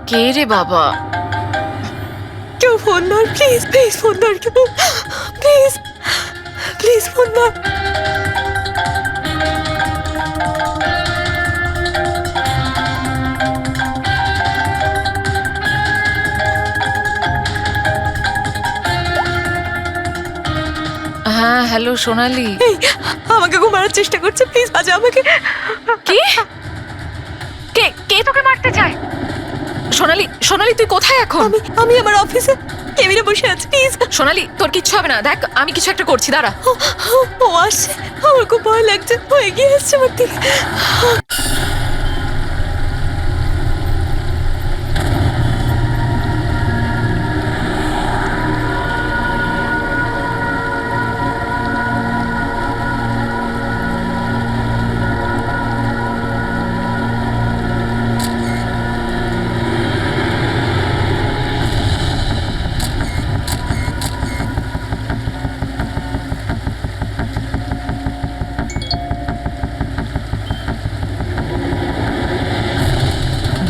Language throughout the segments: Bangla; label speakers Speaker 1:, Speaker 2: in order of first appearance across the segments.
Speaker 1: কে রে বাবা?
Speaker 2: কেউ ফোন ধর, প্লিজ প্লিজ ফোন ধর, কেউ প্লিজ প্লিজ ফোন ধর।
Speaker 1: হ্যাঁ হ্যালো সোনালি।
Speaker 2: এই আমাকে খুব মারার চেষ্টা করছে, প্লিজ বাঁচা আমাকে।
Speaker 1: কি? কে কে তোকে মারতে চায়? সোনালি সোনালি তুই কোথায় এখন?
Speaker 2: আমি আমি আমার অফিসে কেবিনে বসে আছি, প্লিজ।
Speaker 1: সোনালি তোর কিচ্ছু হবে না, দেখ আমি কিছু একটা করছি, দাঁড়া।
Speaker 2: ও আসছে, আমার খুব ভয় লাগছে, ও এগিয়ে আসছে আমার দিকে।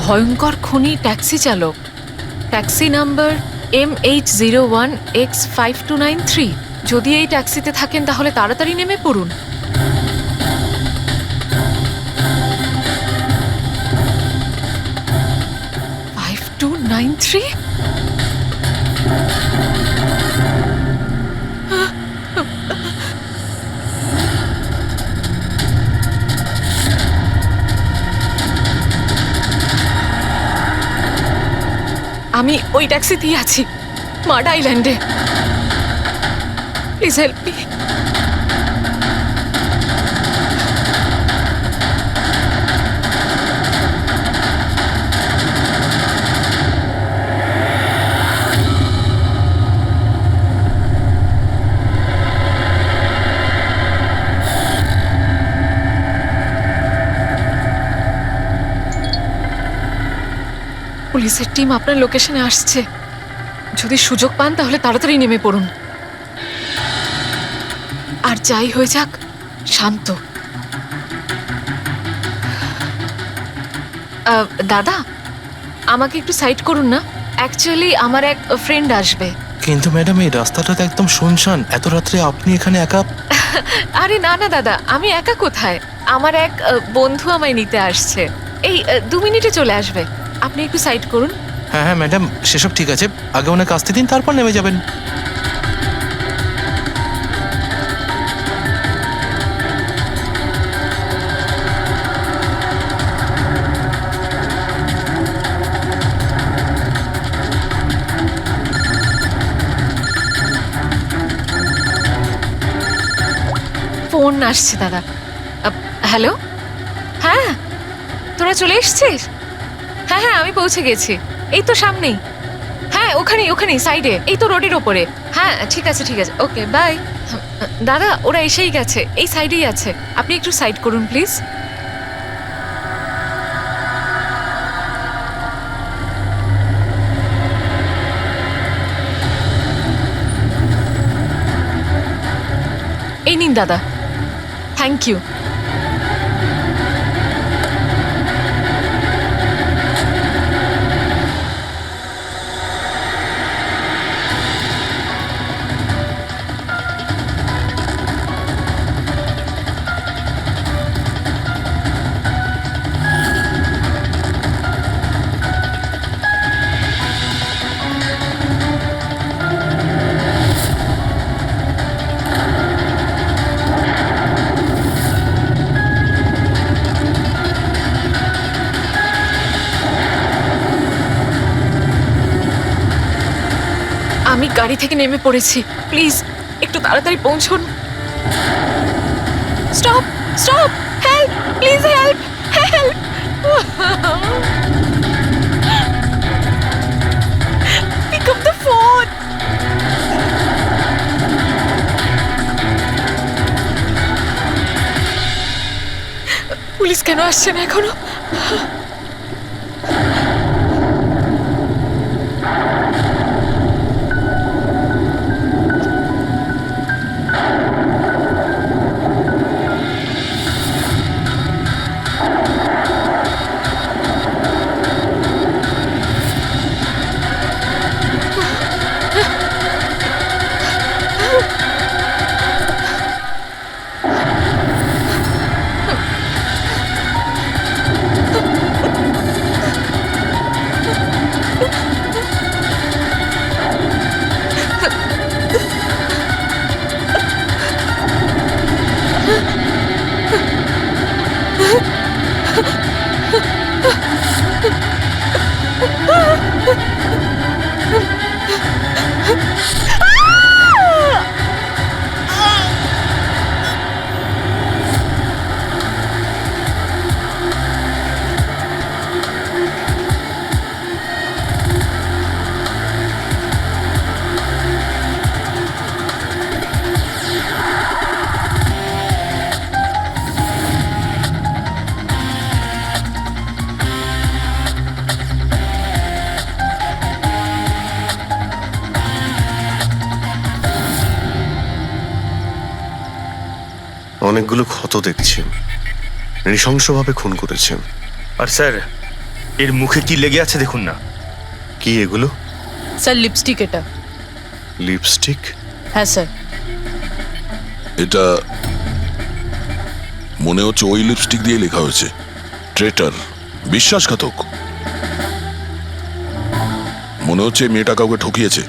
Speaker 1: ভয়ঙ্কর খুনি ট্যাক্সি চালক, ট্যাক্সি নাম্বার MH01X5293। যদি এই ট্যাক্সিতে থাকেন তাহলে তাড়াতাড়ি নেমে পড়ুন। Five two nine three. আমি ওই ট্যাক্সিতেই আছি, মাড আইল্যান্ডে। Please help me. পুলিশের টিম আপনার লোকেশনে আসছে, যদি সুযোগ পান তাহলে তাড়াতাড়ি নেমে পড়ুন। আর যাই হয়ে যাক, শান্ত। দাদা আমাকে একটু সাইড করুন না, অ্যাকচুয়ালি আমার এক ফ্রেন্ড আসবে।
Speaker 3: কিন্তু ম্যাডাম এই রাস্তাটা তো একদম শুনশান, এত রাত্রে আপনি এখানে একা?
Speaker 1: আরে না না দাদা, আমি একা কোথায়, আমার এক বন্ধু আমায় নিতে আসছে, এই 2 মিনিটে চলে আসবে। আপনি একটু সাইড করুন।
Speaker 3: হ্যাঁ হ্যাঁ ম্যাডাম, সেসব ঠিক আছে, আগে ওনাকে আসতে দিন, তারপর নেমে যাবেন।
Speaker 1: ফোন আসছে দাদা। হ্যালো, হ্যাঁ তোরা চলে এসছিস? হ্যাঁ হ্যাঁ আমি পৌঁছে গেছি, এই তো সামনেই। হ্যাঁ ওখানেই ওখানেই সাইডে, এই তো রোডের ওপরে। হ্যাঁ ঠিক আছে ঠিক আছে, ওকে বাই। দাদা ওরা এসেই গেছে, এই সাইডেই আছে, আপনি একটু সাইড করুন প্লিজ। এই নিন দাদা, থ্যাংক ইউ। আমি গাড়ি থেকে নেমে পড়েছি, প্লিজ একটু তাড়াতাড়ি পৌঁছুন। Stop stop, help please, help help. Pick up the phone. Police কেন আসছে না এখনো?
Speaker 4: অনেকগুলো ক্ষত দেখছি। নৃশংসভাবে খুন করেছে।
Speaker 5: আর স্যার, এর মুখে কি লেগে আছে দেখুন না।
Speaker 4: কি এগুলো?
Speaker 2: স্যার লিপস্টিক এটা।
Speaker 4: লিপস্টিক?
Speaker 2: হ্যাঁ স্যার।
Speaker 6: এটা মনে হচ্ছে ওই লিপস্টিক দিয়ে লেখা হয়েছে ট্রেটার, বিশ্বাসঘাতক। মনে হচ্ছে এই মেয়েটা কাউকে ঠকিয়েছে,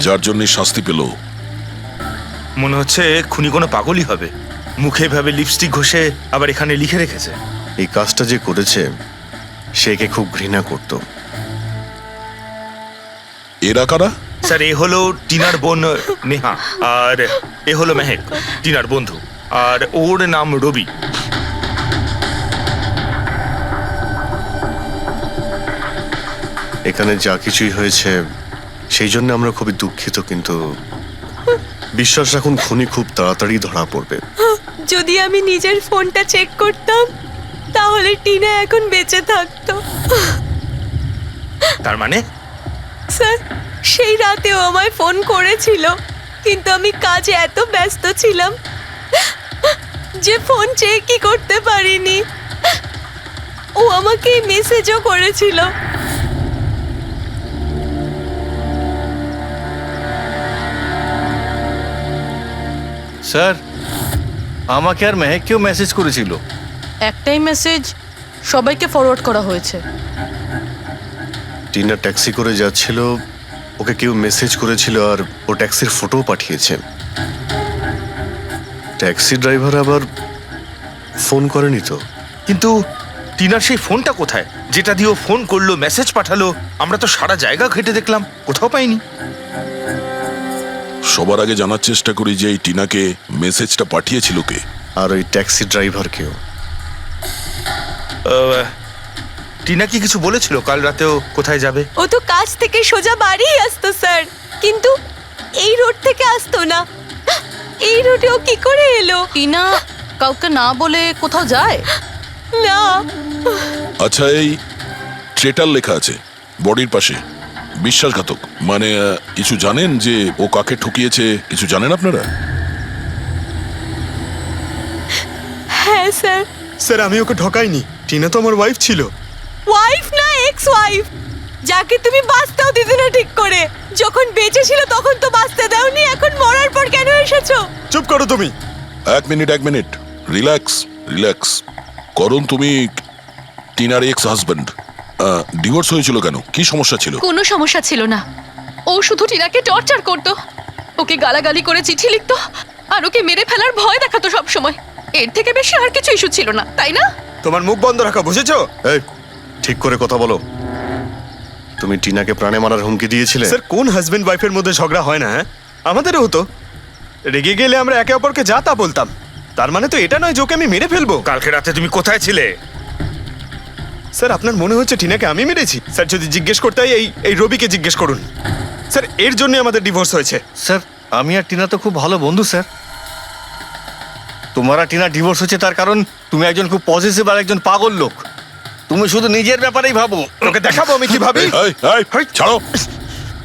Speaker 6: যার জন্য শাস্তি পেল।
Speaker 5: মনে হচ্ছে খুনি কোনো পাগলই হবে, মুখে ভাবে লিপস্টিক ঘষে আবার এখানে লিখে রেখেছে।
Speaker 4: এই কাজটা যে করেছে সে একে খুব ঘৃণা করত।
Speaker 6: এরা কারা?
Speaker 5: স্যার, এ হলো টিনার বোন নেহা, আর এ হলো মেহেক, টিনার বন্ধু, আর ওর নাম রবি।
Speaker 4: এখানে যা কিছুই হয়েছে সেই জন্য আমরা খুবই দুঃখিত, কিন্তু বিশ্বাস রাখুন খুনি খুব তাড়াতাড়ি ধরা পড়বে।
Speaker 2: যদি আমি নিজের ফোনটা চেক করতাম তাহলে টিনা এখন বেঁচে থাকতো।
Speaker 5: তার মানে
Speaker 2: স্যার, সেই রাতেও আমায় ফোন করেছিল, কিন্তু আমি কাজে এত ব্যস্ত ছিলাম যে ফোন চেকই করতে পারিনি। ও আমাকে মেসেজও করেছিল।
Speaker 7: স্যার, আমাকে আর মেহেককেও মেসেজ করেছিল।
Speaker 2: একটাই মেসেজ সবাইকে ফরওয়ার্ড করা হয়েছে।
Speaker 4: টিনা ট্যাক্সি করে যাচ্ছিল, ওকে কেউ মেসেজ করেছিল আর ও ট্যাক্সির ফটোও পাঠিয়েছে। ট্যাক্সি ড্রাইভার আবার ফোন করেনি তো।
Speaker 5: কিন্তু টিনার সেই ফোনটা কোথায়, যেটা দিয়ে ও ফোন করলো, মেসেজ পাঠালো? আমরা তো সারা জায়গা ঘেটে দেখলাম, কোথাও পাইনি।
Speaker 6: সবার আগে জানার চেষ্টা করি যে এই টিনাকে মেসেজটা পাঠিয়েছিল কে।
Speaker 4: আর ওই ট্যাক্সি ড্রাইভারকেও।
Speaker 5: টিনা কি কিছু বলেছিল কাল রাতেও কোথায় যাবে?
Speaker 2: ও তো কাজ থেকে সোজা বাড়ি আসতো স্যার, কিন্তু এই রোড থেকে আসতো না। এই রোডে ও কি করে এলো?
Speaker 8: টিনা কাউকে না বলে কোথাও যায়
Speaker 2: না।
Speaker 6: আচ্ছা, এই ট্রেটার লেখা আছে বডির পাশে, বিশ্বাসঘাতক মানে কিছু জানেন যে ও কাকে ঠকিয়েছে? কিছু জানেন আপনারা?
Speaker 2: হ্যাঁ স্যার।
Speaker 9: স্যার, আমি ওকে ঠকাইনি। টিনা তো আমার ওয়াইফ ছিল।
Speaker 2: ওয়াইফ না, এক্স ওয়াইফ, যাকে তুমি বাঁচতেও দিতে না ঠিক করে। যখন বেঁচে ছিল তখন তো বাঁচতে দাওনি, এখন মরার পর কেন এসেছো?
Speaker 9: চুপ করো তুমি।
Speaker 6: এক মিনিট, রিল্যাক্স রিল্যাক্স। করুন, তুমি টিনার এক্স হাজব্যান্ড, ডিভোর্স হয়েছিল কেন? কি সমস্যা ছিল?
Speaker 8: কোনো সমস্যা ছিল না, ও শুধু টিনাকে টর্চার করতো, ওকে গালাগালি করে চিঠি লিখতো আর ওকে মেরে ফেলার ভয় দেখাতো সব সময়। এর থেকে বেশি আর কিছু ইস্যু ছিল না, তাই না?
Speaker 9: তোমার মুখ বন্ধ রাখা, বুঝেছো?
Speaker 4: এই, ঠিক করে কথা বলো। তুমি টিনাকে প্রাণে মারার হুমকি দিয়েছিলে?
Speaker 9: স্যার, কোন হাজবেন্ড ওয়াইফের মধ্যে ঝগড়া হয় না? হ্যাঁ, আমাদেরও হতো। রেগে গেলে আমরা একে অপরকে যা তা বলতাম। তার মানে তো এটা নয় যে ওকে আমি মেরে ফেলবো।
Speaker 5: কালকে রাতে তুমি কোথায় ছিলে?
Speaker 9: স্যার, আপনার মনে হচ্ছে টিনাকে আমি মেরেছি? স্যার, যদি জিজ্ঞেস করতে হয় এই রবিকে জিজ্ঞেস করুন। স্যার, এর জন্য আমাদের ডিভোর্স হয়েছে।
Speaker 7: স্যার, আমি আর টিনা তো খুব ভালো বন্ধু স্যার। তোমার আর টিনা ডিভোর্স হচ্ছে তার কারণ তুমি একজন খুব পজিটিভ আর একজন পাগল লোক। তুমি শুধু নিজের ব্যাপারেই ভাবো।
Speaker 9: ওকে দেখাবো আমি কি ভাবি।
Speaker 6: এই, ছাড়ো।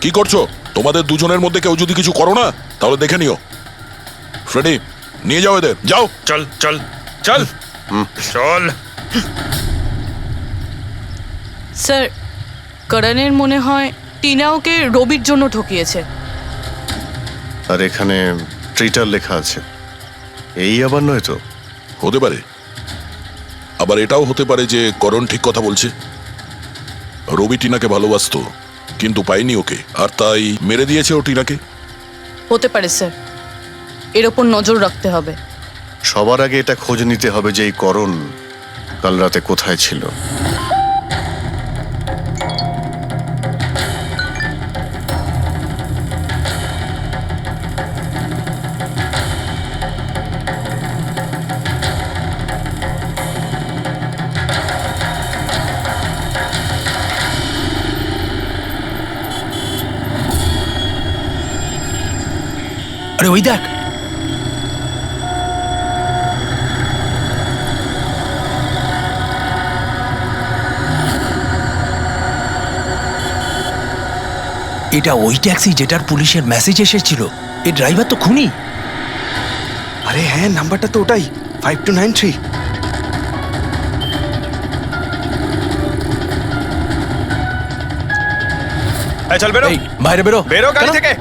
Speaker 6: কি করছো? তোমাদের দুজনের মধ্যে কেউ যদি কিছু করো না তাহলে দেখে নিও। ফ্রেডি, নিয়ে যাও এদের, যাও।
Speaker 5: চল চল চল চল।
Speaker 8: স্যার, করণের মনে হয় টিনা ওকে রবির জন্য ঠকিয়েছে।
Speaker 4: আর এখানে ট্রিটার লেখা আছে, এই আবার নয় তো?
Speaker 6: হতে পারে, আবার এটাও হতে পারে যে করণ ঠিক কথা বলছে। রবি টিনাকে ভালোবাসতো কিন্তু পায়নি ওকে, আর তাই মেরে দিয়েছে ও টিনাকে।
Speaker 8: হতে পারে স্যার, এর ওপর নজর রাখতে হবে।
Speaker 4: সবার আগে এটা খোঁজ নিতে হবে যে এই করণ কাল রাতে কোথায় ছিল।
Speaker 3: আরে ওই দেখ, এটা ওই ট্যাক্সি যেটার পুলিশের মেসেজ এসেছিল। এই ড্রাইভার তো খুনি।
Speaker 9: আরে হ্যাঁ, নাম্বারটা তো ওটাই, 5293। এই চল বেরো,
Speaker 3: বাইরে বেরো
Speaker 9: বেরো গাড়ি থেকে,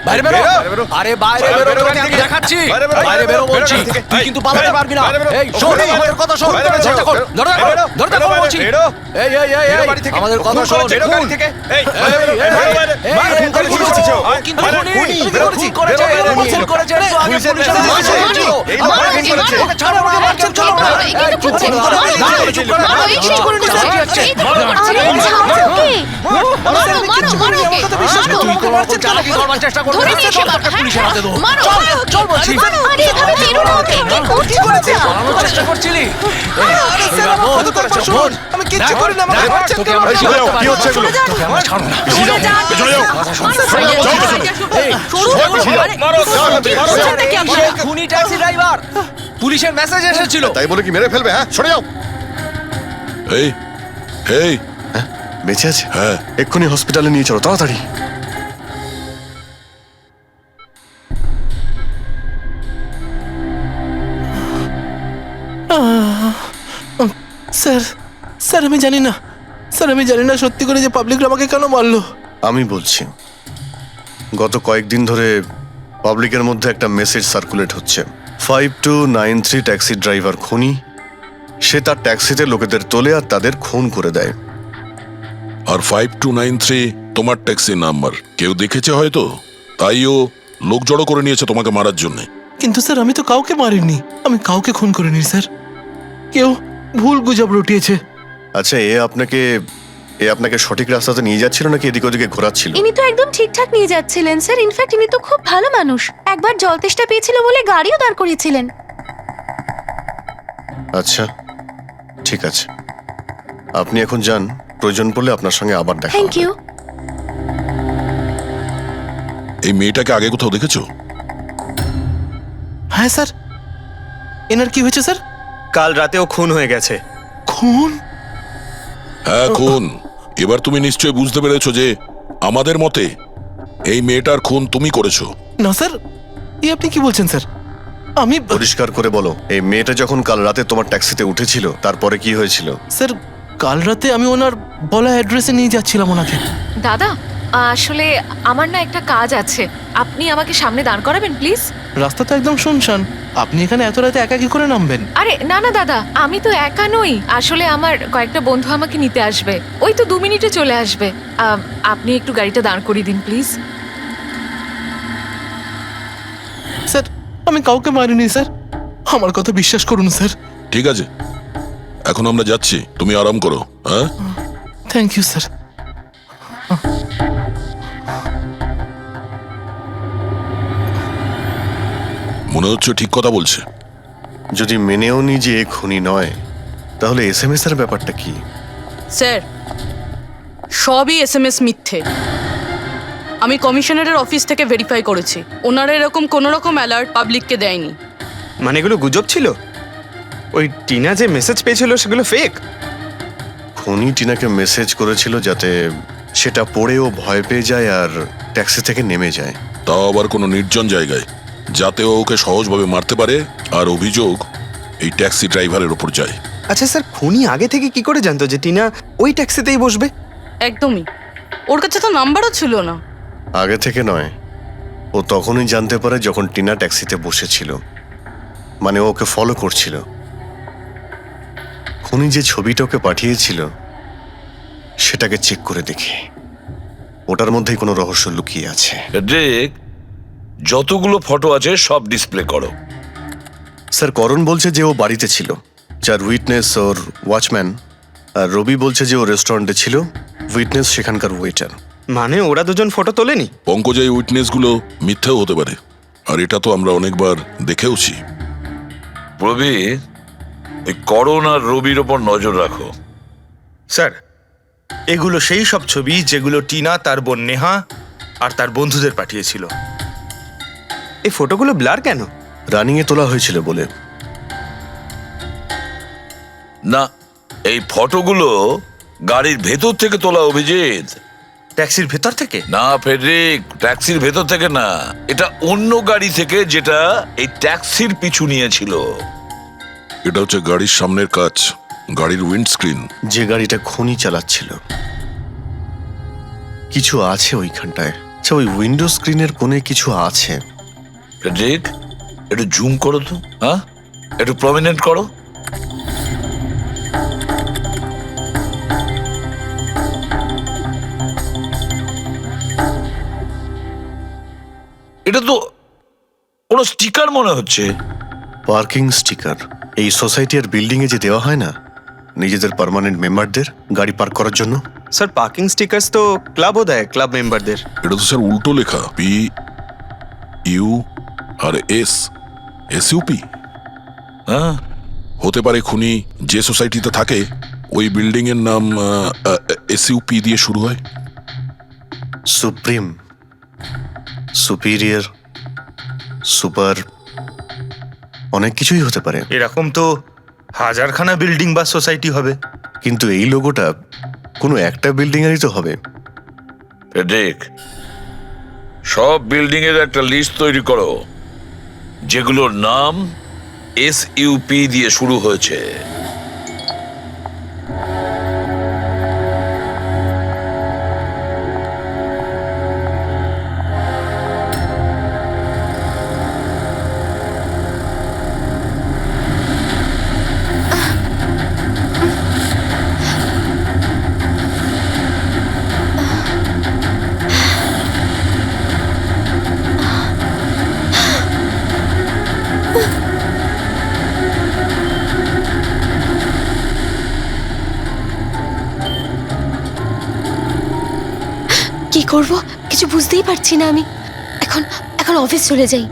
Speaker 3: বাইরে বেরো
Speaker 9: বেরো।
Speaker 3: আরে বাইরে
Speaker 9: বাইরে
Speaker 3: বেরো
Speaker 9: বেরো,
Speaker 3: তোকে
Speaker 9: গাড়ি
Speaker 3: আমি
Speaker 9: থেকে।
Speaker 3: দেখাচ্ছি
Speaker 9: বাইরে বেরো,
Speaker 3: বাইরে বেরো
Speaker 9: বেরো
Speaker 3: বলছি
Speaker 9: গাড়ি থেকে।
Speaker 3: তুই
Speaker 9: এই,
Speaker 3: কিন্তু পালাতে
Speaker 9: বেরো,
Speaker 3: পারবি না
Speaker 9: বাইরে বেরো।
Speaker 3: এই শোন
Speaker 9: ওখানে
Speaker 3: আমাদের কথা শোন
Speaker 9: বাইরে বেরো,
Speaker 3: দরজা খোল
Speaker 9: বেরো।
Speaker 3: দরজা খোল
Speaker 9: বেরো,
Speaker 3: দরজা
Speaker 9: বেরো,
Speaker 3: খোল বলছি
Speaker 9: বেরো।
Speaker 3: এই এই এই
Speaker 9: বেরো
Speaker 3: এই
Speaker 9: বাড়ি থেকে।
Speaker 3: আমাদের
Speaker 9: খুন
Speaker 3: কথা শোন
Speaker 9: করেছে, বেরো গাড়ি থেকে। এই,
Speaker 3: এই,
Speaker 9: বেরো,
Speaker 3: এই,
Speaker 9: বেরো, বাইরে।
Speaker 3: এই,
Speaker 9: বাইরে
Speaker 3: এই,
Speaker 9: খুন করে
Speaker 3: খুন
Speaker 9: বসেছিস।
Speaker 3: করেছে,
Speaker 9: আয়,
Speaker 3: কিন্তু
Speaker 9: বাইরে,
Speaker 3: খুনি,
Speaker 9: খুনি,
Speaker 3: খুন
Speaker 9: বেরো,
Speaker 3: করেছে,
Speaker 9: বেরো, বেরো,
Speaker 3: খুন করেছে রে, তো আগে
Speaker 9: পুলিশের
Speaker 3: পুলিশের
Speaker 9: কাছে
Speaker 3: কাছে
Speaker 9: মারো,
Speaker 3: গিয়েছিল।
Speaker 9: এই
Speaker 3: আমার
Speaker 9: মারো,
Speaker 3: খুন
Speaker 9: এই
Speaker 3: করেছে,
Speaker 9: মারো।
Speaker 3: ওকে ছাড়ো না, আমার কেউ চলো না।
Speaker 8: মারো, এই কিন্তু
Speaker 3: চুপ
Speaker 8: করছে,
Speaker 3: করো,
Speaker 8: মারো,
Speaker 3: মারো,
Speaker 8: মারো,
Speaker 3: মারো, চুপ করো,
Speaker 8: মারো,
Speaker 3: মারো,
Speaker 8: এই
Speaker 3: চুপ করো,
Speaker 8: করছে,
Speaker 3: মারো, হচ্ছে।
Speaker 8: এই তো করছে, মারো, মারো, মারো ওকে, মারো।
Speaker 3: তুই কোনো রকম চালাকি করবার চেষ্টা করবি
Speaker 8: ধরে
Speaker 3: না,
Speaker 8: নিয়ে এসে
Speaker 3: তোকে
Speaker 8: মারো,
Speaker 3: পুলিশের হাতে দেবো।
Speaker 8: মারো,
Speaker 3: চল, চল বলছি।
Speaker 8: আরে এভাবে মেরো না ওকে, কি করছো বাচ্চা?
Speaker 3: পালানোর চেষ্টা করছিলি?
Speaker 8: আরে
Speaker 3: স্যার, আমার কথা তো একবার শুনুন। আমি কিচ্ছু করি না, আমাকে মারছেন তোকে কেন?
Speaker 9: এই,
Speaker 3: আমরা
Speaker 9: সরে যাও,
Speaker 3: ছাড়তে
Speaker 9: কি হচ্ছে
Speaker 3: পারবো না।
Speaker 9: এগুলো?
Speaker 3: তোকে আমরা ছাড়বো না।
Speaker 9: পিছিয়ে যাও, চলে যাও।
Speaker 3: খুনি ট্যাক্সি ড্রাইভার পুলিশের মেসেজ এসেছিল
Speaker 4: তাই বলে কি মেরে ফেলবে? হ্যাঁ, সরে যাও।
Speaker 6: এই এই
Speaker 4: হ্যাঁ, বেঁচে আছে?
Speaker 6: হ্যাঁ
Speaker 4: এক্ষুনি হসপিটালে নিয়ে চলো, তাড়াতাড়ি।
Speaker 3: স্যার স্যার আমি জানি না স্যার আমি জানি না সত্যি করে যে পাবলিকরা আমাকে কেন মারলো
Speaker 4: আমি বলছি, গত কয়েকদিন ধরে পাবলিকের মধ্যে একটা মেসেজ সার্কুলেট হচ্ছে, 5293 ট্যাক্সি ড্রাইভার খুনি। সে তার ট্যাক্সিতে লোকেদের তোলে আর তাদের খুন করে দেয়।
Speaker 6: আর 5293 তোমার ট্যাক্সি নাম্বার কেউ দেখেছে হয়তো, তাইও লোক জড়ো করে নিয়েছে তোমাকে মারার জন্য।
Speaker 3: কিন্তু স্যার আমি তো কাউকে মারিনি, আমি কাউকে খুন করিনি স্যার, কেউ ভুল গুজব রটিয়েছে।
Speaker 4: আচ্ছা, এ আপনাকে সঠিক রাস্তাতে নিয়ে যাচ্ছিল নাকি এদিক ওদিকে ঘোরাচ্ছিল?
Speaker 2: ইনি তো একদম ঠিকঠাক নিয়ে যাচ্ছিলেন স্যার। ইনফ্যাক্ট ইনি তো খুব ভালো মানুষ। একবার জল তেষ্টা পেয়েছিল বলে গাড়িও দাঁড় করিয়েছিলেন।
Speaker 4: আচ্ছা, ঠিক আছে, আপনি এখন যান, প্রয়োজন পড়লে আপনার সঙ্গে আবার দেখা
Speaker 2: থ্যাংক
Speaker 4: হবে।
Speaker 2: ইউ।
Speaker 6: এই মেয়েটাকে আগে কোথাও দেখেছো?
Speaker 3: হ্যাঁ স্যার, এনার কি হয়েছে স্যার?
Speaker 9: কাল রাতেও খুন হয়ে গেছে।
Speaker 3: খুন?
Speaker 6: হ্যাঁ খুন। এবার তুমি নিশ্চয়ই বুঝতে পেরেছো যে আমাদের মতে এই মেয়েটার খুন তুমি করেছো।
Speaker 3: না স্যার, আপনি কি বলছেন স্যার? আমি
Speaker 4: পরিষ্কার করে বলো, এই মেয়েটা যখন কাল রাতে তোমার ট্যাক্সিতে উঠেছিল তারপরে কি হয়েছিল?
Speaker 3: স্যার কাল রাতে আমি ওনার বলা অ্যাড্রেসে নিয়ে যাচ্ছিলাম ওনাকে।
Speaker 1: দাদা আসলে আমার না একটা কাজ আছে, আপনি আমাকে সামনে দাঁড় করাবেন প্লিজ?
Speaker 3: রাস্তা তো একদম শুনশান, আপনি এখানে এত রাতে একা কি করে নামবেন?
Speaker 1: আরে না না দাদা, আমি তো একা নই, আসলে আমার কয়েকটা বন্ধু আমাকে নিতে আসবে, ওই তো 2 মিনিটে চলে আসবে। আপনি একটু গাড়িটা দাঁড় করিয়ে দিন প্লিজ।
Speaker 3: স্যার আমি কাউকে মারিনি স্যার, আমার কথা বিশ্বাস করুন স্যার।
Speaker 6: ঠিক আছে, এখন আমরা যাচ্ছি, তুমি আরাম করো। হ্যাঁ
Speaker 3: থ্যাংক ইউ স্যার।
Speaker 6: মনে হচ্ছে ঠিক কথা বলছে।
Speaker 4: যদি মেনেও নি যে এ খুনি নয়, তাহলে এসএমএস এর ব্যাপারটা কি?
Speaker 10: স্যার সবই এসএমএস মিথ্যে। আমি কমিশনারের অফিস থেকে ভেরিফাই করেছি, ওনারা এরকম কোনো রকম অ্যালার্ট পাবলিককে দেয়নি।
Speaker 9: মানে এগুলো গুজব ছিল? ওই টিনা যে মেসেজ পেয়েছিল সেগুলো ফেক?
Speaker 4: খুনি টিনাকে মেসেজ করেছিল যাতে সেটা পড়েও ভয় পেয়ে যায় আর ট্যাক্সি থেকে নেমে যায়।
Speaker 6: তাও আবার কোনো নির্জন জায়গায়, যাতে ও ওকে সহজভাবে মারতে পারে আর অভিযোগ এই ট্যাক্সি ড্রাইভারের ওপর যায়।
Speaker 9: আচ্ছা স্যার, খুনি আগে থেকে কি করে জানতো যে টিনা ওই ট্যাক্সিতেই বসবে?
Speaker 10: একদমই, ওর কাছে তো নাম্বারও ছিল না।
Speaker 4: আগে থেকে নয়, ও তখনই জানতে পারে যখন টিনা ট্যাক্সিতে বসেছিল, মানে ও ওকে ফলো করছিল। খুনি যে ছবিটা ওকে পাঠিয়েছিল সেটাকে চেক করে দেখে ওটার মধ্যেই কোনো রহস্য লুকিয়ে আছে।
Speaker 11: দেখ, যতগুলো ফটো আছে সব ডিসপ্লে করো।
Speaker 4: স্যার, করণ বলছে যে ও বাড়িতে ছিল, যার উইটনেস ওর ওয়াচম্যান, আর রবি বলছে যে ও রেস্টুরেন্টে ছিল, উইটনেস সেখানকার ওয়েটার।
Speaker 9: মানে ওরা দুজন ফটো তোলেনি?
Speaker 6: পঙ্কজ, এই উইটনেসগুলো মিথ্যেও হতে পারে, আর এটা তো আমরা অনেকবার দেখেওছি।
Speaker 11: রবি, এই করণ আর রবির ওপর নজর রাখো।
Speaker 5: স্যার, এগুলো সেই সব ছবি যেগুলো টিনা তার বোন নেহা আর তার বন্ধুদের পাঠিয়েছিল।
Speaker 9: এই ফটোগুলো ব্লার কেন?
Speaker 4: রানিংয়ে তোলা হয়েছিল বলে।
Speaker 11: না, এই ফটোগুলো গাড়ির ভেতর থেকে তোলা, অভিজিৎ।
Speaker 5: ট্যাক্সির ভেতর থেকে?
Speaker 11: না ফেডরিক, ট্যাক্সির ভেতর থেকে না, এটা অন্য গাড়ি থেকে যেটা এই ট্যাক্সির পিছু নিয়েছিল।
Speaker 6: এটা হচ্ছে গাড়ির সামনের কাচ, গাড়ির উইন্ডস্ক্রিন।
Speaker 4: যে গাড়িটা খনি চালাচ্ছিল কিছু আছে ওইখানটায়। আচ্ছা, ওই উইন্ডো স্ক্রিনের কোণে কিছু আছে।
Speaker 11: ফেডরিক, একটু জুম করো তো, হ্যাঁ, একটু প্রমিনেন্ট করো। এটা তো কোনো স্টিকার মনে হচ্ছে।
Speaker 4: Parking sticker. এই সোসাইটি আর বিল্ডিং এ যে দেওয়া হয় না নিজেদের পার্মানেন্ট মেম্বারদের গাড়ি পার্ক করার জন্য।
Speaker 9: স্যার পার্কিং স্টিকার্স তো ক্লাবও দেয়, ক্লাব মেম্বারদের।
Speaker 6: এটা তো স্যার উল্টো লেখা, P U R S, SUP.
Speaker 11: হ্যাঁ,
Speaker 6: হতে পারে খুনি যে সোসাইটিতে থাকে ওই বিল্ডিং এর নাম এসইউপি দিয়ে শুরু হয়।
Speaker 4: সুপ্রিম, সুপিরিয়র, সুপার, অনেক কিছুই হতে পারে।
Speaker 5: এরকম তো হাজারখানা বিল্ডিং বা সোসাইটি হবে।
Speaker 4: কিন্তু এই লোগোটা কোনো একটা বিল্ডিং এরই তো হবে।
Speaker 11: ফেডরিক, সব বিল্ডিং এর একটা লিস্ট তৈরি করো যেগুলোর নাম এসইউপি দিয়ে শুরু হয়েছে।
Speaker 2: কি করব কিছু বুঝতেই পারছি না আমি। এখন এখন অফিস চলে যাই।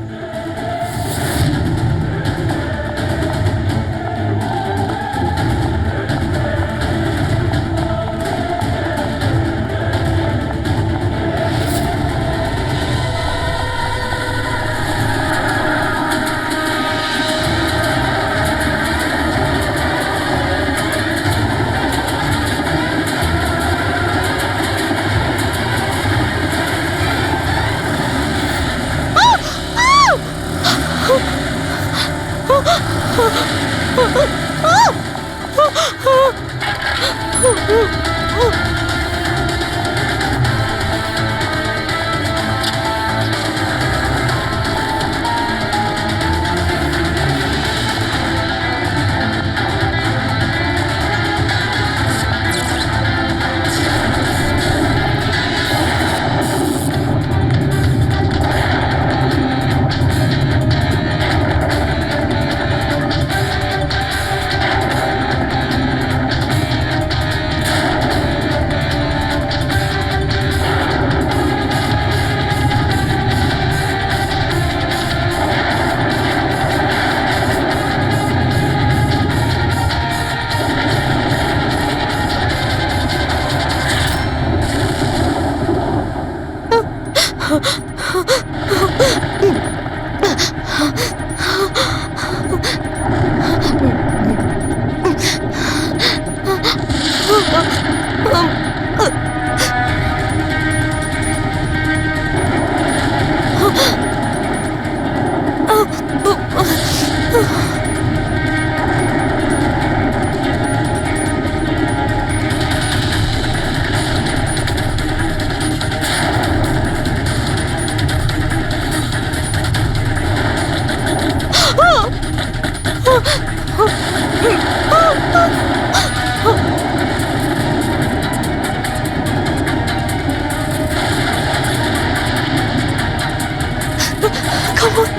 Speaker 2: Come on.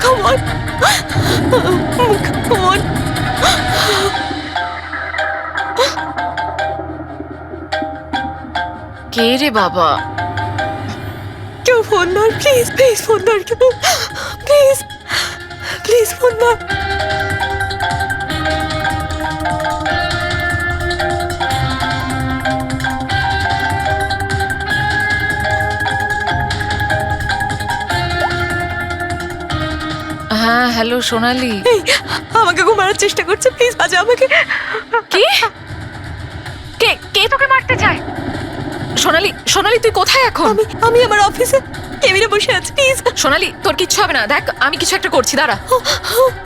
Speaker 2: Come on. Come on.
Speaker 1: কে রে বাবা?
Speaker 2: কেউ ফোন ধর প্লিজ, প্লিজ ফোন ধর কেউ, প্লিজ প্লিজ ফোন ধর।
Speaker 1: হ্যাঁ হ্যালো সোনালি।
Speaker 2: এই, আমাকে খুব মারার চেষ্টা করছে, প্লিজ বাঁচা আমাকে।
Speaker 1: কি? কে কে তোকে মারতে চায়? সোনালি, সোনালি তুই কোথায় এখন?
Speaker 2: আমি আমার অফিসে কেবিনে বসে আছি, প্লিজ।
Speaker 1: সোনালি তোর কিচ্ছু হবে না, দেখ আমি কিছু একটা করছি, দাঁড়া।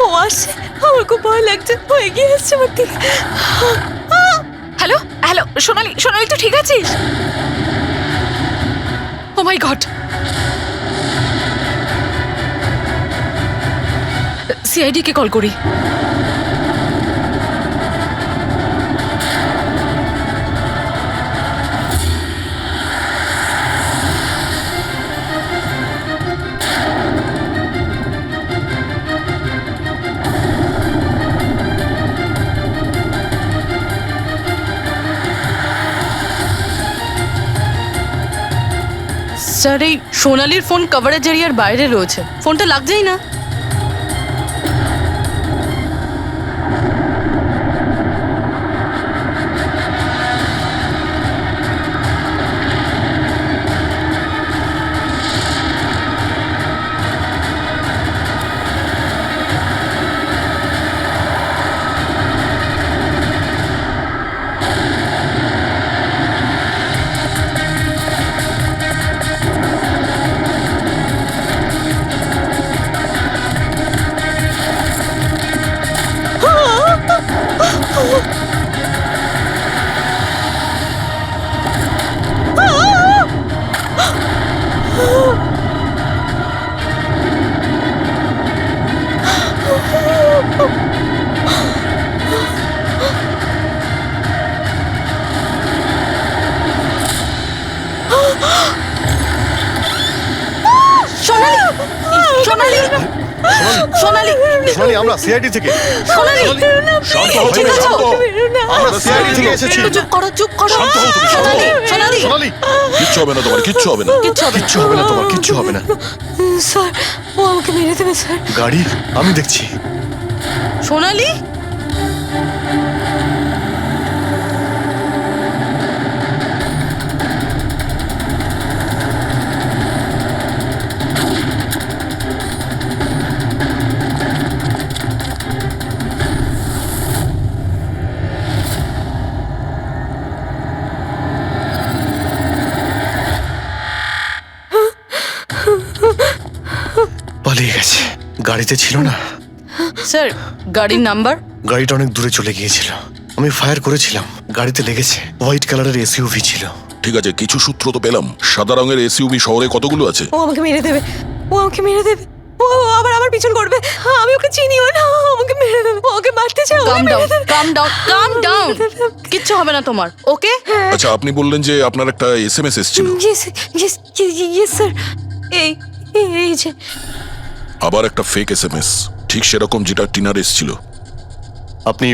Speaker 2: ও আসছে, আমার খুব ভয় লাগছে, ও এগিয়ে আসছে আমার দিকে।
Speaker 1: হ্যালো হ্যালো, সোনালি, সোনালি তুই ঠিক আছিস? ও মাই গড, সিআইডি কে কল করি।
Speaker 10: স্যার এই সোনালির ফোন কভারেজ এরিয়ার বাইরে রয়েছে, ফোনটা লাগছেই না। সোনালি, সোনালি, সোনালি,
Speaker 4: সোনালি, আমরা সিআইডি থেকে।
Speaker 10: সোনালি,
Speaker 6: শান্ত হও
Speaker 10: ঠিক
Speaker 6: তুমি,
Speaker 10: আছো?
Speaker 6: শান্ত হও।
Speaker 4: আমরা সিআইডি থেকে এসেছি।
Speaker 10: একটু চুপ করো, চুপ করো।
Speaker 6: শান্ত হও তুমি, শান্ত
Speaker 10: সোনালি,
Speaker 6: হও।
Speaker 10: সোনালি,
Speaker 4: সোনালি,
Speaker 6: কিচ্ছু হবে না তোমার, কিচ্ছু হবে না।
Speaker 10: কিচ্ছু হবে না।
Speaker 4: কিচ্ছু হবে না তোমার, কিচ্ছু হবে না।
Speaker 2: স্যার, ও আমাকে মেরে দেবে স্যার।
Speaker 4: গাড়ি আমি দেখছি।
Speaker 10: সোনালি,
Speaker 4: পালিয়ে গেছে, গাড়িতে ছিল না।
Speaker 10: স্যার গাড়ির নাম্বার?
Speaker 4: গাড়িটা অনেক দূরে চলে গিয়েছিল, আমি ফায়ার করেছিলাম, গাড়িতে লেগেছে। হোয়াইট কালারের এসইউভি ছিল।
Speaker 6: ঠিক আছে, কিছু সূত্র তো পেলাম। সাদা রঙের এসইউভি শহরে কতগুলো আছে?
Speaker 2: ও আমাকে মেরে দেবে, ও আমাকে মেরে দেবে, ও আবার আমার পিছন করবে। আমি ওকে চিনিও না, ও আমাকে মেরে দেবে, ও ওকে মারতে চাও।
Speaker 10: কাম ডাউন, কাম ডাউন, কাম ডাউন। কিচ্ছু হবে না তোমার, ওকে?
Speaker 6: আচ্ছা, আপনি বললেন যে আপনার একটা এসএমএস এসেছিল।
Speaker 2: ইয়েস স্যার, এই যে
Speaker 6: আবার একটা ফেক এসএমএস, ঠিক সেরকম যেটা টিনার এসেছিল।
Speaker 4: আপনি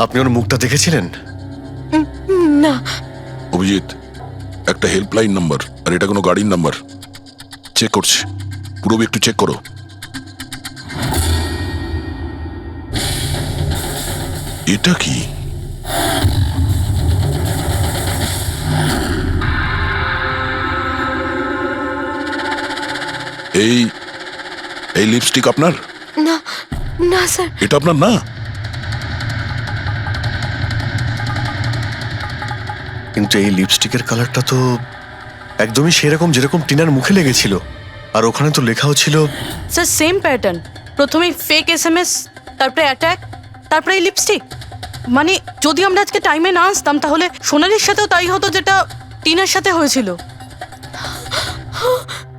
Speaker 4: আপনি ওর মুখটা দেখেছিলেন?
Speaker 2: না।
Speaker 6: অভিজিৎ, একটা হেল্পলাইন নাম্বার, আর এটা কোনো গাড়ির নাম্বার। চেক করছি, পুরো একটু চেক করো। এটা কি? এই এই লিপস্টিক আপনার?
Speaker 2: না না স্যার।
Speaker 6: এটা আপনার না?
Speaker 4: কিন্তু এই লিপস্টিকের কালারটা তো একদমই সেরকম যেরকম টিনার মুখে লেগেছিল, আর ওখানে তো লেখাও ছিল।
Speaker 10: স্যার সেম প্যাটার্ন, প্রথমে ফেক এসএমএস, তারপরে অ্যাটাক, তারপরে এই লিপস্টিক। মানে যদি আমরা আজকে টাইমে না আসতাম তাহলে সোনালির সাথেও তাই হতো যেটা টিনার সাথে হয়েছিল।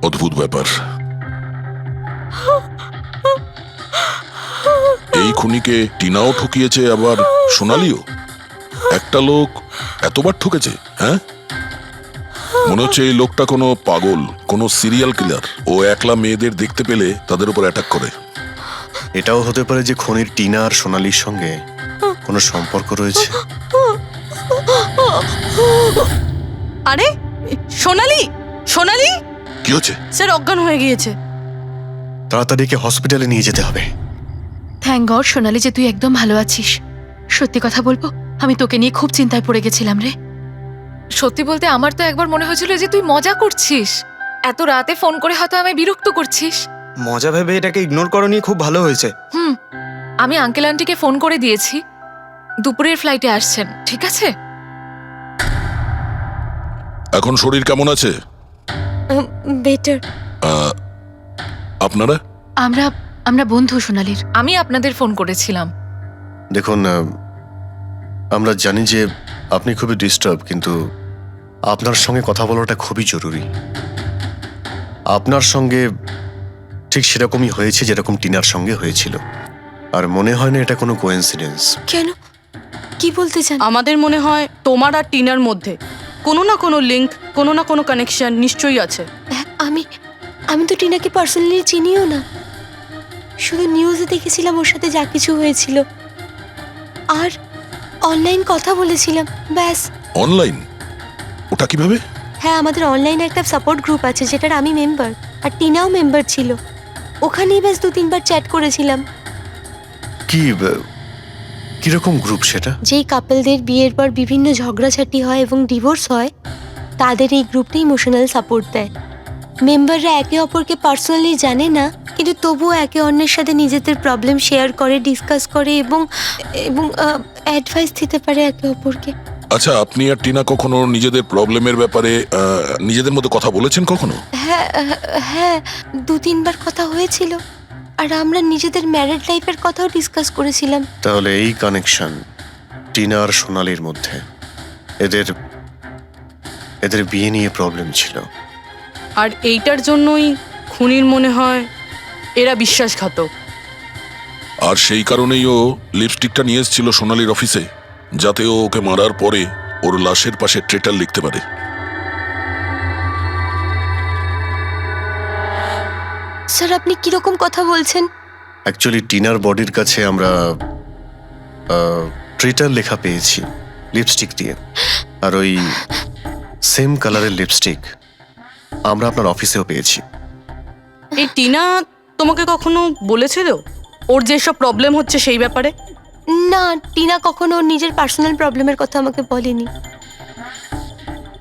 Speaker 6: অদ্ভুত ব্যাপার। এই খুনিকে টিনাও ঠকিয়েছে, আবার সোনালিও। একটা লোক এতবার ঠকেছে, হ্যাঁ? মনে হচ্ছে এই লোকটা কোনো পাগল, কোনো সিরিয়াল কিলার। ও একলা মেয়েদের দেখতে পেলে তাদের উপর অ্যাটাক করে।
Speaker 4: এটাও হতে পারে যে খনির টিনা আর সোনালির সঙ্গে কোনো সম্পর্ক রয়েছে।
Speaker 10: আরে সোনালি, সোনালি!
Speaker 6: কি হচ্ছে?
Speaker 10: স্যার অজ্ঞান হয়ে গিয়েছে।
Speaker 4: তাড়াতাড়ি একে হসপিটালে নিয়ে যেতে হবে।
Speaker 1: থ্যাংক গড সোনালি যে তুই একদম ভালো আছিস। সত্যি কথা বলবো, আমি তোকে নিয়ে খুব চিন্তায় পড়ে গেছিলাম রে। সত্যি বলতে আমার তো একবার মনে হয়েছিল যে তুই মজা করছিস, এত রাতে ফোন করে হয়তো আমায় বিরক্ত করছিস।
Speaker 9: মজা ভেবে এটাকে ইগনোর করনি, খুব ভালো হয়েছে।
Speaker 1: আমি আঙ্কেল আন্টিকে ফোন করে দিয়েছি, দুপুরের ফ্লাইটে আসছেন, ঠিক আছে?
Speaker 6: এখন শরীর কেমন আছে?
Speaker 2: বেটার।
Speaker 6: আপনারা?
Speaker 8: আমরা আমরা বন্ধু সোনালির।
Speaker 1: আমি আপনাদের ফোন করেছিলাম।
Speaker 4: দেখুন আমরা জানি যে আপনি খুবই ডিস্টার্ব, কিন্তু আপনার সঙ্গে কথা বলাটা খুবই জরুরি। আপনার সঙ্গে ঠিক সেরকমই হয়েছে যেরকম টিনার সঙ্গে হয়েছিল, আর মনে হয় না এটা কোনো কোইন্সিডেন্স।
Speaker 2: কেন? কি বলতে চান?
Speaker 10: আমাদের মনে হয় তোমার আর টিনার মধ্যে কোনো না কোনো লিঙ্ক, কোনো না কোনো কানেকশন নিশ্চয়ই আছে।
Speaker 2: আমি আমি তো টিনাকে পার্সোনালি চিনিও না, শুধু নিউজে দেখেছিলাম ওর সাথে যা কিছু হয়েছিল, আর অনলাইন কথা বলেছিলাম, ব্যাস।
Speaker 6: অনলাইন? ওটা কিভাবে?
Speaker 2: হ্যাঁ, আমাদের অনলাইনে একটা সাপোর্ট গ্রুপ আছে যেটার আমি মেম্বার, আর টিনাও মেম্বার ছিল। ওখানেই ব্যাস 2-3 বার চ্যাট করেছিলাম।
Speaker 4: কিরকম গ্রুপ সেটা?
Speaker 2: যেই কাপলদের বিয়ের পর বিভিন্ন ঝগড়াঝাটি হয় এবং ডিভোর্স হয়, তাদের এই গ্রুপটা ইমোশনাল সাপোর্ট দেয়। মেম্বাররা একে অপরকে পার্সোনালি জানে না, কিন্তু তবুও একে অন্যের সাথে নিজেদের প্রবলেম শেয়ার করে, ডিসকাস করে এবং এবং অ্যাডভাইস দিতে পারে একে অপরকে।
Speaker 6: আচ্ছা, আপনি আর টিনা কখনো নিজেদের প্রবলেমের ব্যাপারে নিজেদের মধ্যে কথা বলেছেন কখনো?
Speaker 2: হ্যাঁ হ্যাঁ, 2-3 বার কথা হয়েছিল, আর আমরা নিজেদের ম্যারিড লাইফের কথাও ডিসকাস করেছিলাম।
Speaker 4: তাহলে এই কানেকশন টিনা আর সোনালির মধ্যে, এদের বিয়ে নিয়ে প্রবলেম ছিল।
Speaker 10: আর এইটার জন্যই খুনির মনে হয় এরা বিশ্বাসঘাতক।
Speaker 6: আর সেই কারণেই ও লিপস্টিকটা নিয়ে এসেছিল সোনালির অফিসে, যাতে ও ওকে মারার পরে ওর লাশের পাশে ট্রেটার লিখতে পারে।
Speaker 2: স্যার, আপনি কিরকম কথা বলছেন?
Speaker 4: অ্যাকচুয়ালি টিনার বডির কাছে আমরা ট্রিটার লেখা পেয়েছি লিপস্টিক দিয়ে, আর ওই সেম কালারের লিপস্টিক আমরা আপনার অফিসেও পেয়েছি।
Speaker 10: এই টিনা তোমাকে কখনো বলেছিল ওর যেসব প্রবলেম হচ্ছে সেই ব্যাপারে?
Speaker 2: না, টিনা কখনো ওর নিজের পার্সোনাল প্রবলেমের কথা আমাকে বলেনি।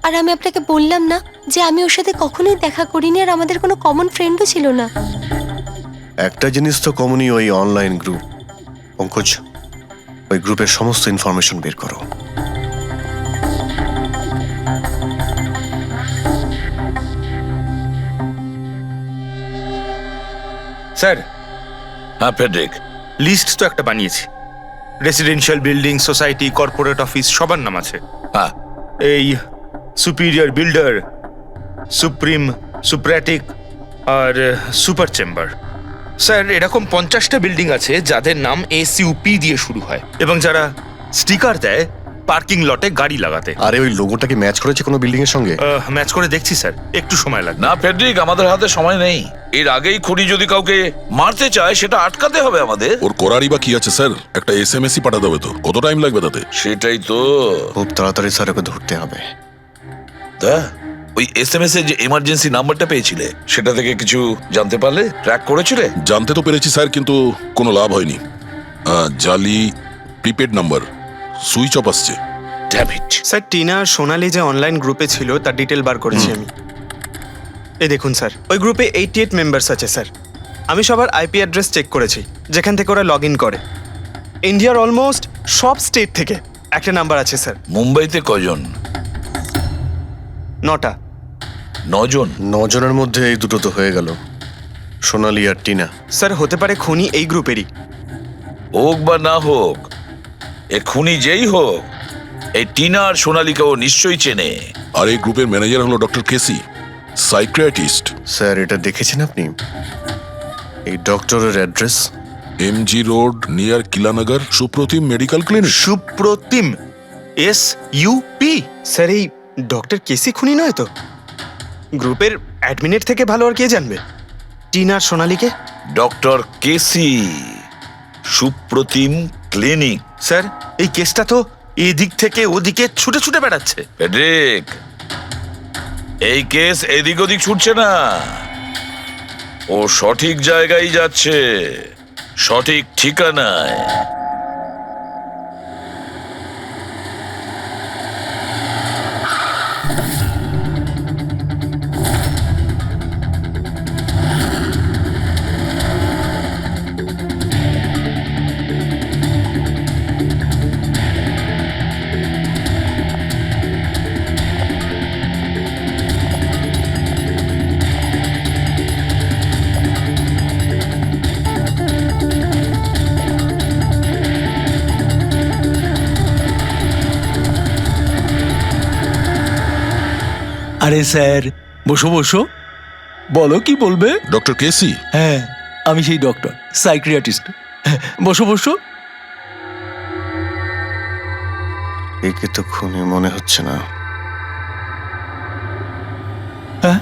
Speaker 2: আর আমি আপনাকে বললাম না যে আমি ওর সাথে কখনোই দেখা করিনি, আর আমাদের কোনো কমন ফ্রেন্ডও ছিল না।
Speaker 4: একটা জিনিস তো কমনই, ওই অনলাইন গ্রুপ। পঙ্কজ, ওই গ্রুপের সমস্ত ইনফরমেশন বের করো।
Speaker 5: স্যার,
Speaker 11: হ্যাঁ ফেডরিক,
Speaker 5: লিস্ট তো একটা বানিয়েছি। Residential building, society, corporate office সবার নাম আছে।
Speaker 11: হ্যাঁ
Speaker 5: এই সুপিরিয়র বিল্ডার, সুপ্রিম, সুপ্র্যাটিক আর সুপার চেম্বার। স্যার, এরকম 50টা বিল্ডিং আছে যাদের নাম SUP দিয়ে শুরু হয়, এবং যারা স্টিকার দেয় পার্কিং লটে গাড়ি লাগাতে।
Speaker 4: আরে ওই লোগোটা কি ম্যাচ করেছে কোনো বিল্ডিং এর সঙ্গে?
Speaker 5: ম্যাচ করে দেখছি স্যার, একটু সময় লাগবে।
Speaker 11: না ফেডরিক, আমাদের হাতে সময় নেই। এর আগেই খুনি যদি কাউকে মারতে চায় সেটা আটকাতে হবে আমাদের।
Speaker 6: ওর করারই বা কি আছে স্যার? একটা SMS-ই পাঠাতে হবে তো, কত টাইম লাগবে তাতে?
Speaker 11: সেটাই তো।
Speaker 4: খুব তাড়াতাড়ি স্যার ওকে ধরতে হবে।
Speaker 11: তা ওই SMS এর যে এমার্জেন্সি নাম্বারটা পেয়েছিলে, সেটা থেকে কিছু জানতে পারলে? ট্র্যাক করেছিলে?
Speaker 6: জানতে তো পেরেছি স্যার, কিন্তু কোনো লাভ হয়নি। জালি প্রিপেড নাম্বার, সুইচ অফ আসছে।
Speaker 11: Damn it.
Speaker 9: স্যার, টিনা আর সোনালি যে অনলাইন গ্রুপে ছিল তার ডিটেল বার করেছি আমি। এই দেখুন স্যার, ওই গ্রুপে 88 মেম্বার্স আছে স্যার। আমি সবার IP অ্যাড্রেস চেক করেছি যেখান থেকে ওরা লগ ইন করে। ইন্ডিয়ার অলমোস্ট সব স্টেট থেকে একটা নাম্বার আছে স্যার।
Speaker 11: মুম্বাইতে কজন?
Speaker 9: 9টা।
Speaker 11: 9 জন?
Speaker 4: 9 জনের মধ্যে এই দুটো তো হয়ে গেল, সোনালি আর টিনা।
Speaker 9: স্যার, হতে পারে খুনি এই গ্রুপেরই।
Speaker 11: হোক বা না হোক, এ খুনি যেই হোক, এই টিনা আর সোনালিকে ও নিশ্চয়ই চেনে।
Speaker 6: আর এই গ্রুপের ম্যানেজার হলো ডক্টর কেসি, সাইকিয়াট্রিস্ট।
Speaker 4: স্যার, এটা দেখেছেন আপনি? এই ডক্টরের address
Speaker 6: MG road near Kilanagar, Supratim medical clinic.
Speaker 5: Supratim, SUP?
Speaker 9: Sir, এই ডক্টর কেসি খুনি নয় তো? গ্রুপের অ্যাডমিনের থেকে ভালো আর কে জানবে টিনা আর সোনালিকে?
Speaker 11: ডক্টর কেসি, সুপ্রতিম ক্লিনিক।
Speaker 5: স্যার, এই কেসটা তো এদিক থেকে ওদিকে ছুটে ছুটে বেড়াচ্ছে।
Speaker 11: ফেডরিক, এই কেস এদিক ওদিক ছুটছে না, ও সঠিক জায়গায় যাচ্ছে, সঠিক ঠিকানায়।
Speaker 3: আরে স্যার, বসো বসো, বলো কি বলবে।
Speaker 6: ডক্টর কেসি,
Speaker 3: হ্যাঁ, আমি সেই ডক্টর, সাইকিয়াট্রিস্ট। বসো বসো।
Speaker 4: একে তো খুনি মনে হচ্ছে না।
Speaker 3: হ্যাঁ,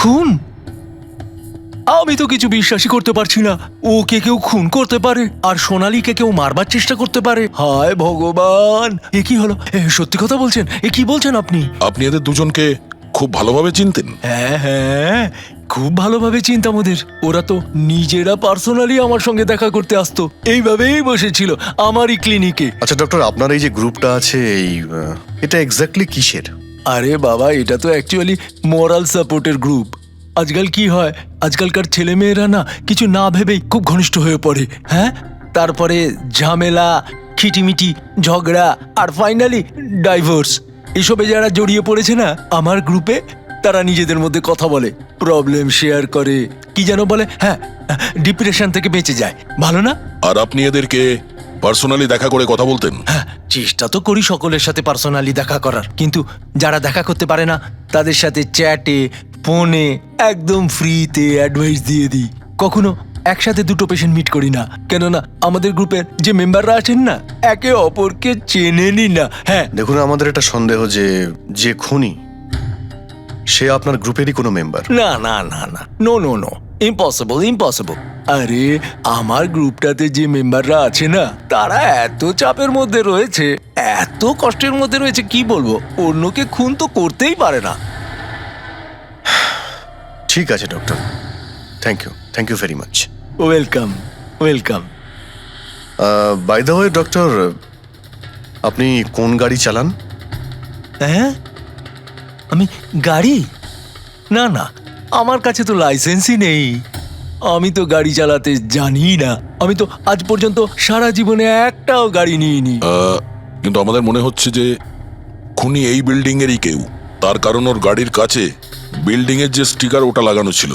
Speaker 3: খুন? আমি তো কিছু বিশ্বাসই করতে পারছি না। ওকে কেউ খুন করতে পারে আর সোনালীকে কেউ মারবার চেষ্টা করতে পারে। হায় ভগবান, এ কি হলো? সত্যি কথা বলছেন? এ কি বলছেন আপনি?
Speaker 6: আপনি এদের দুজনকে খুব ভালোভাবে চিনতেন?
Speaker 3: হ্যাঁ হ্যাঁ, খুব ভালোভাবে চিনতাম ওদের। ওরা তো নিজেরা পার্সোনালি আমার সঙ্গে দেখা করতে আসতো, এইভাবেই বসেছিল আমারই ক্লিনিকে।
Speaker 4: আচ্ছা ডক্টর, আপনার এই যে গ্রুপটা আছে, এটা এক্স্যাক্টলি কিসের?
Speaker 3: আরে বাবা, এটা তো অ্যাকচুয়ালি মোরাল সাপোর্টের গ্রুপ। আজকাল কি হয়, আজকালকার ছেলেমেয়েরা না কিছু না ভেবেই খুব ঘনিষ্ঠ হয়ে পড়ে। হ্যাঁ, তারপরে ঝামেলা, খিটিমিটি, ঝগড়া আর ফাইনালি ডাইভোর্স। এসবে যারা জড়িয়ে পড়েছে না আমার গ্রুপে, তারা নিজেদের মধ্যে কথা বলে, প্রবলেম শেয়ার করে, কি যেন বলে, হ্যাঁ, ডিপ্রেশন থেকে বেঁচে যায়। ভালো না?
Speaker 6: আর আপনি এদেরকে পার্সোনালি দেখা করে কথা বলতেন?
Speaker 3: হ্যাঁ, চেষ্টা তো করি সকলের সাথে পার্সোনালি দেখা করার, কিন্তু যারা দেখা করতে পারে না তাদের সাথে চ্যাটে, ফোনে একদম ফ্রিতে অ্যাডভাইস দিয়ে দিই। কখনো একসাথে দুটো পেশেন্ট মিট করি না, কেননা আমাদের গ্রুপের যে মেম্বাররা আছেন না, একে অপরকে চেনেনি না। হ্যাঁ,
Speaker 4: দেখুন, আমাদের একটা সন্দেহ যে খুনি সে আপনার গ্রুপেরই কোনো মেম্বার।
Speaker 3: না না না না, no no no, impossible impossible. আরে আমার গ্রুপটাতে যে মেম্বাররা আছে না, তারা এত চাপের মধ্যে রয়েছে, এত কষ্টের মধ্যে রয়েছে, কি বলবো, অন্যকে খুন তো করতেই পারে না।
Speaker 4: ঠিক আছে doctor, thank you very much.
Speaker 3: Welcome welcome.
Speaker 4: By the way doctor, আপনি কোন গাড়ি চালান?
Speaker 3: হ্যাঁ, আমি গাড়ি? না না, আমার কাছে তো লাইসেন্সই নেই। আমি তো গাড়ি চালাতে জানি না। আমি তো আজ পর্যন্ত সারা জীবনে একটাও গাড়ি নিইনি।
Speaker 6: কিন্তু আমাদের মনে হচ্ছে যে খুনি এই বিল্ডিং এরই কেউ, তার কারণ ওর গাড়ির কাছে বিল্ডিং এর যে স্টিকার ওটা লাগানো ছিল।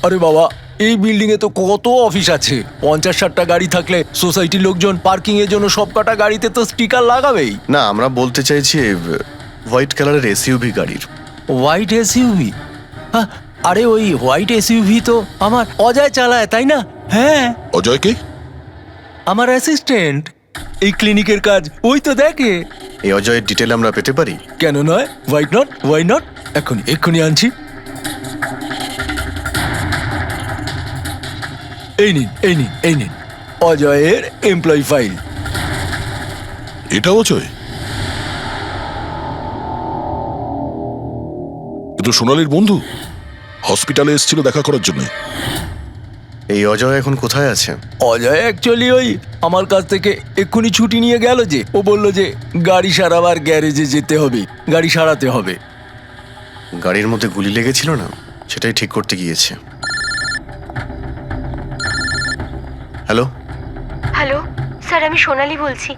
Speaker 3: আরে বাবা, এই বিল্ডিং এ তো কত অফিস আছে, 50-60টা গাড়ি থাকলে সোসাইটির লোকজন পার্কিং এর জন্য সব কটা গাড়িতে তো স্টিকার লাগাবেই।
Speaker 4: না, আমরা বলতে চাইছি হোয়াইট কালারের এসইউভি গাড়ির।
Speaker 3: White SUV? হ্যাঁ, আরে ওই হোয়াইট এসইউভি তো আমার অজয় চালায়, তাই না? হ্যাঁ,
Speaker 6: অজয়কে?
Speaker 3: আমার অ্যাসিস্ট্যান্ট, এই ক্লিনিকের কাজ ওই তো দেখে।
Speaker 4: এই অজয়ের ডিটেল আমরা পেতে পারি?
Speaker 3: কেন নয়, ওয়াই নট, এক্ষুনি আনছি। এই নিন অজয়ের এমপ্লয়ি ফাইল।
Speaker 6: এটা অজয়? কিন্তু সোনালীর বন্ধু হসপিটালে এসেছিল দেখা করার জন্য।
Speaker 4: এই অজয় এখন কোথায় আছে?
Speaker 3: অজয় অ্যাকচুয়ালি ওই আমার কাছ থেকে এক্ষুনি ছুটি নিয়ে গেল, যে ও বলল যে গাড়ি সারাবার গ্যারেজে যেতে হবে, গাড়ি সারাতে হবে।
Speaker 4: গাড়ির মধ্যে গুলি লেগেছিল না, সেটাই ঠিক করতে গিয়েছে। হ্যালো
Speaker 2: হ্যালো স্যার, আমি সোনালি বলছি।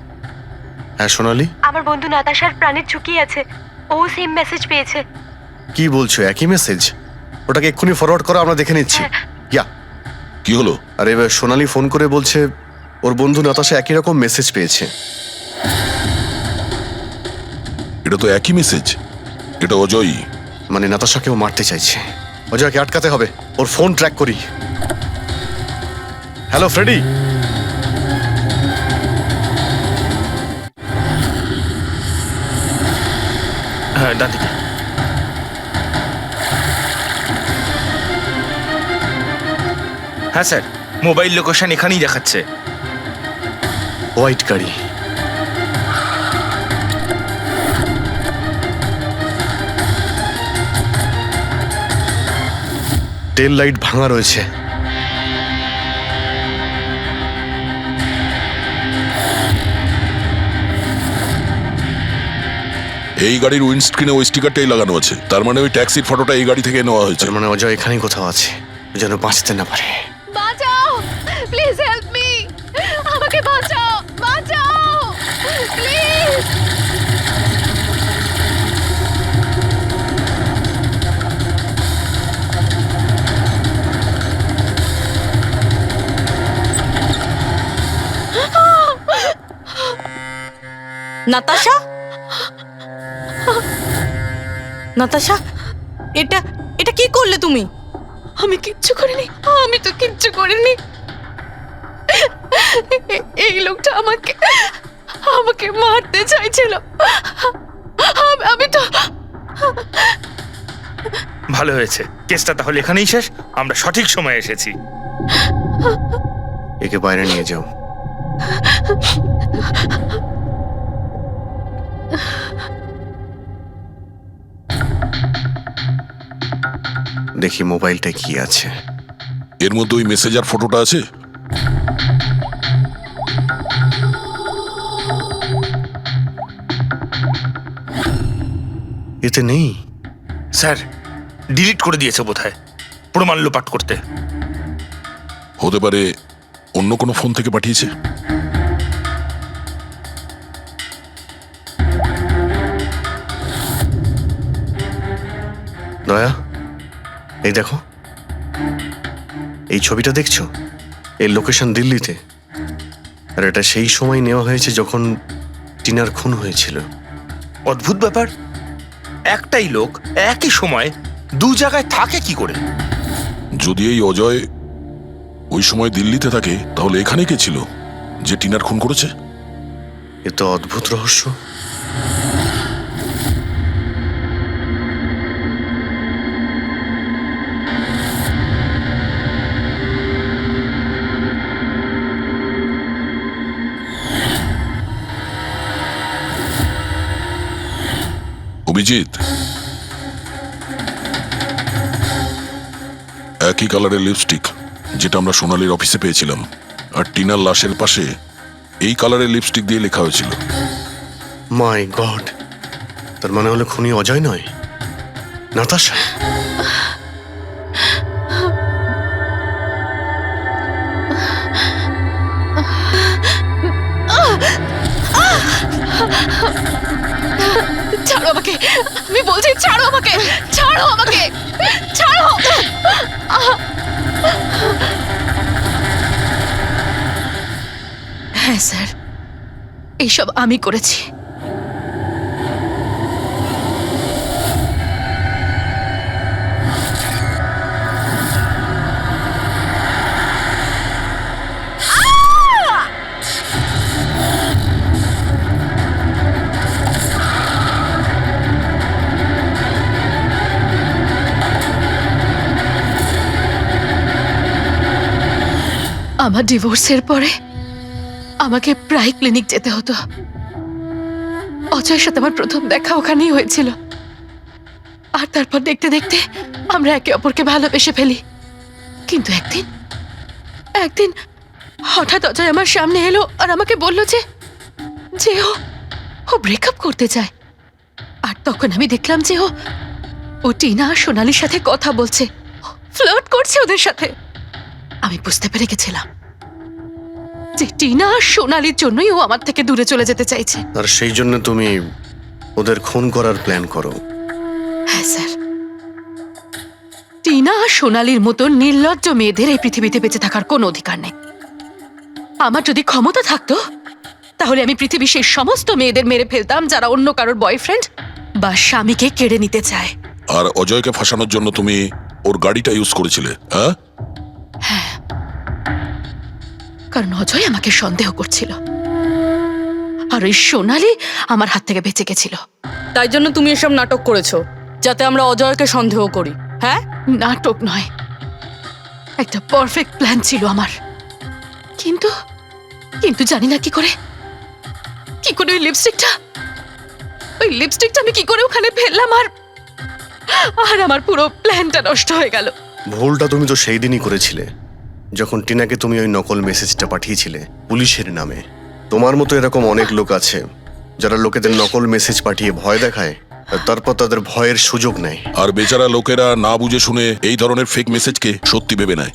Speaker 4: হ্যাঁ সোনালি,
Speaker 2: আমার বন্ধু নাতাশার প্রাণের ঝুঁকি আছে, ও সেম মেসেজ পেয়েছে।
Speaker 4: কি বলছো? একই মেসেজ? ওটাকে এক্ষুনি ফরওয়ার্ড করো, আমরা দেখে নিচ্ছি। ইয়া,
Speaker 6: কি হলো?
Speaker 4: আরে এবার সোনালি ফোন করে বলছে ওর বন্ধু নাতাশা একই রকম মেসেজ পেয়েছে।
Speaker 6: এটা তো একই মেসেজ, এটা অজয়ই।
Speaker 4: মানে নাতাশাকেও মারতে চাইছে। অজয়কে আটকাতে হবে, ওর ফোন ট্র্যাক করি। Hello Freddy.
Speaker 5: হ্যাঁ, ডান দিকে। হ্যাঁ স্যার, মোবাইল লোকেশন এখানেই দেখাচ্ছে।
Speaker 4: হোয়াইট গাড়ি। টেল লাইট ভাঙা রয়েছে।
Speaker 6: এই গাড়ির উইন্ডস্ক্রিনে ওই স্টিকারটাই লাগানো আছে, তার মানে ওই ট্যাক্সির ফটোটা এই গাড়ি থেকে নেওয়া হয়েছে।
Speaker 4: তার মানে অজয় এখানেই কোথাও আছে, যেন বাঁচতে না পারে।
Speaker 8: বাঁচাও, প্লিজ হেল্প মি, আমাকে বাঁচাও, প্লিজ।
Speaker 10: নাতাশা, নাতাশা, এটা এটা কি করলে তুমি?
Speaker 8: আমি কিচ্ছু করিনি, আমি তো কিচ্ছু করিনি। এই লোকটা আমাকে আমাকে মারতে চাইছিল। আমি তো
Speaker 5: ভালো হয়েছে, কেসটা তাহলে এখানেই শেষ। আমরা সঠিক সময়ে এসেছি।
Speaker 4: একে বাইরে নিয়ে যাও। দেখি মোবাইলটা কি আছে।
Speaker 6: এর মধ্যে ওই মেসেজার ফটোটা আছে?
Speaker 4: এতে নেই।
Speaker 5: স্যার ডিলিট করে দিয়েছে বোধহয়, প্রমাণ লোপাট করতে।
Speaker 6: হতে পারে অন্য কোনো ফোন থেকে পাঠিয়েছে।
Speaker 4: দয়া, এই দেখো, এই ছবিটা দেখছো? এর লোকেশন দিল্লিতে, আর এটা সেই সময় নেওয়া হয়েছে যখন টিনার খুন হয়েছিল।
Speaker 5: অদ্ভুত ব্যাপার, একটাই লোক একই সময় দু জায়গায় থাকে কি করে?
Speaker 6: যদি এই অজয় ওই সময় দিল্লিতে থাকে, তাহলে এখানে কে ছিল যে টিনার খুন করেছে?
Speaker 4: এ তো অদ্ভুত রহস্য।
Speaker 6: অভিজিৎ, একই কালারের লিপস্টিক যেটা আমরা সোনালীর অফিসে পেয়েছিলাম, আর টিনার লাশের পাশে এই কালারের লিপস্টিক দিয়ে লেখা হয়েছিল।
Speaker 4: মাই গড, তার মানে হলো খুনি অজয় নয়, নাতাশা।
Speaker 8: ছাড়ো আমাকে, আমি বলছি ছাড়ো আমাকে, ছাড়ো আমাকে, ছাড়ো। হ্যাঁ স্যার, এইসব আমি করেছি। আমার ডিভোর্সের পরে আমাকে প্রায় ক্লিনিক যেতে হতো। অজয়ের সাথে আমার প্রথম দেখা ওখানেই হয়েছিল, আর তারপর দেখতে দেখতে আমরা একে অপরকে ভালোবেসে ফেলি। কিন্তু একদিন হঠাৎ অজয় আমার সামনে এলো আর আমাকে বলল যে ও ব্রেকআপ করতে চায়। আর তখন আমি দেখলাম যে ও টিনা আর সোনালীর সাথে কথা বলছে, ফ্লার্ট করছে ওদের সাথে। আমি বুঝতে পেরে গেছিলাম যে টিনা আর সোনালীর জন্যই ও আমার থেকে দূরে চলে যেতে চাইছে।
Speaker 4: আর সেই জন্য তুমি ওদের খুন করার প্ল্যান করো?
Speaker 8: হ্যাঁ স্যার, টিনা আর সোনালীর মতো নির্লজ্জ মেয়েদের এই পৃথিবীতে বেঁচে থাকার কোনো অধিকার নেই। আমার যদি ক্ষমতা থাকতো, তাহলে আমি পৃথিবীর সেই সমস্ত মেয়েদের মেরে ফেলতাম যারা অন্য কারোর বয়ফ্রেন্ড বা স্বামীকে কেড়ে নিতে চায়।
Speaker 6: আর অজয়কে ফাঁসানোর জন্য তুমি ওর গাড়িটা ইউজ করেছিলে? হ্যাঁ,
Speaker 8: কারণ অজয় আমাকে সন্দেহ করছিল, আর ওই সোনালী আমার হাত থেকে বেঁচে গেছিল।
Speaker 10: তাই জন্য তুমি এসব নাটক করেছো যাতে আমরা অজয়কে সন্দেহ করি? হ্যাঁ,
Speaker 8: নাটক নয়, একটা পারফেক্ট প্ল্যান ছিল আমার। কিন্তু কিন্তু জানি না কি করে ওই লিপস্টিকটা আমি কি করে ওখানে ফেললাম, আর আমার পুরো প্ল্যানটা নষ্ট হয়ে গেল।
Speaker 4: ভুলটা তুমি তো সেই দিনই করেছিলে, যখন টিনাকে তুমি ওই নকল মেসেজটা পাঠিয়েছিলে পুলিশের নামে। তোমার মতো এরকম অনেক লোক আছে যারা লোকেদের নকল মেসেজ পাঠিয়ে ভয় দেখায়, আর তারপর তাদের ভয়ের সুযোগ নেয়।
Speaker 6: আর বেচারা লোকেরা না বুঝে শুনে এই ধরনের ফেক মেসেজকে সত্যি ভেবে নেয়।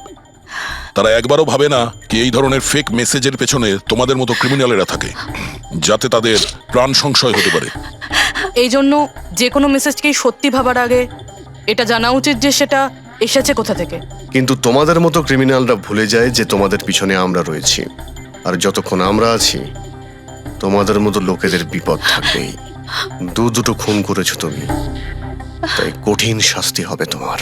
Speaker 6: তারা একবারও ভাবে না কি এই ধরনের ফেক মেসেজের পেছনে তোমাদের মতো ক্রিমিনালেরা থাকে, যাতে তাদের প্রাণ সংশয় হতে পারে।
Speaker 10: এই জন্য যে কোনো মেসেজকেই সত্যি ভাবার আগে এটা জানা উচিত যে সেটা এসেছে কোথা থেকে।
Speaker 4: কিন্তু তোমাদের মতো ক্রিমিনালরা ভুলে যায় যে তোমাদের পিছনে আমরা রয়েছি, আর যতক্ষণ আমরা আছি তোমাদের মতো লোকেদের বিপদ থাকবেই। দুটো খুন করেছো তুমি, তাই কঠিন শাস্তি হবে তোমার।